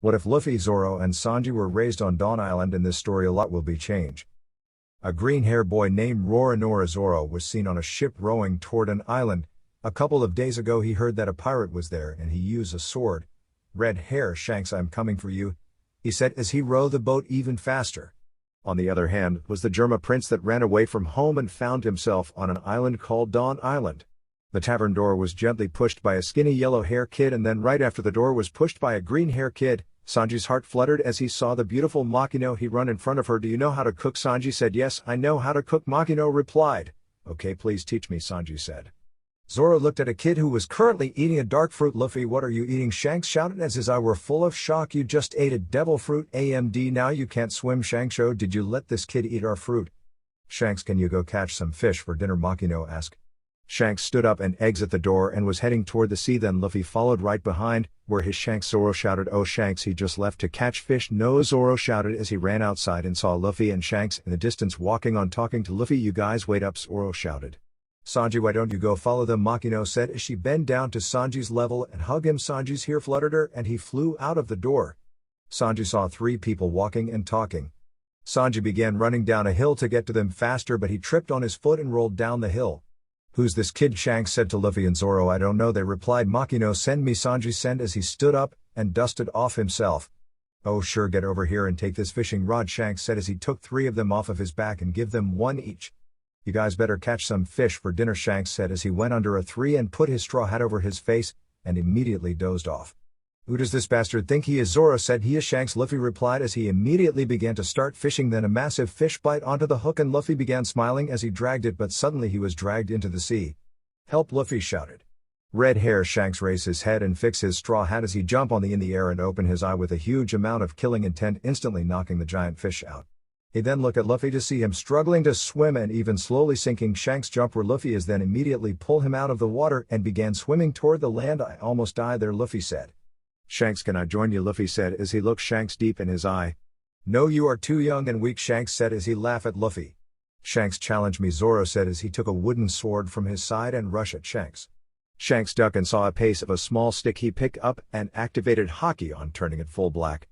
What if Luffy, Zoro and Sanji were raised on Dawn Island? In this story a lot will be changed. A green-haired boy named Roronoa Zoro was seen on a ship rowing toward an island. A couple of days ago he heard that a pirate was there and he used a sword. "Red hair, Shanks, I'm coming for you," he said as he rowed the boat even faster. On the other hand was the Germa prince that ran away from home and found himself on an island called Dawn Island. The tavern door was gently pushed by a skinny yellow-hair kid, and then right after the door was pushed by a green-hair kid. Sanji's heart fluttered as he saw the beautiful Makino. He ran in front of her. "Do you know how to cook?" Sanji said. "Yes, I know how to cook," Makino replied. "Okay, please teach me," Sanji said. Zoro looked at a kid who was currently eating a dark fruit. "Luffy, what are you eating?" Shanks shouted as his eyes were full of shock. "You just ate a devil fruit, AMD. Now you can't swim." Shanks, "Oh, did you let this kid eat our fruit?" "Shanks, can you go catch some fish for dinner?" Makino asked. Shanks stood up and exited the door and was heading toward the sea. Then Luffy followed right behind. "Where is Shanks?" Zoro shouted. "Oh, Shanks, he just left to catch fish." "No," Zoro shouted as he ran outside and saw Luffy and Shanks in the distance walking on, talking to Luffy. "You guys wait up," Zoro shouted. "Sanji, why don't you go follow them?" Makino said as she bent down to Sanji's level and hugged him. Sanji's hair fluttered her and he flew out of the door. Sanji saw three people walking and talking. Sanji began running down a hill to get to them faster, but he tripped on his foot and rolled down the hill. "Who's this kid?" Shanks said to Luffy and Zoro. "I don't know," they replied. "Makino, send me," Sanji said as he stood up and dusted off himself. "Oh sure, get over here and take this fishing rod," Shanks said as he took three of them off of his back and give them one each. "You guys better catch some fish for dinner," Shanks said as he went under a tree and put his straw hat over his face and immediately dozed off. "Who does this bastard think he is?" Zoro said. "He is Shanks," Luffy replied as he immediately began to start fishing. Then a massive fish bite onto the hook and Luffy began smiling as he dragged it, but suddenly he was dragged into the sea. "Help!" Luffy shouted. "Red hair," Shanks raised his head and fixed his straw hat as he jumped in the air and opened his eye with a huge amount of killing intent, instantly knocking the giant fish out. He then looked at Luffy to see him struggling to swim and even slowly sinking. Shanks jumped where Luffy is, then immediately pulled him out of the water and began swimming toward the land. "I almost died there," Luffy said. "Shanks, can I join you?" Luffy said as he looked Shanks deep in his eye. "No, you are too young and weak," Shanks said as he laughed at Luffy. "Shanks, challenge me," Zoro said as he took a wooden sword from his side and rushed at Shanks. Shanks ducked and saw a pace of a small stick. He picked up and activated Haki on, turning it full black.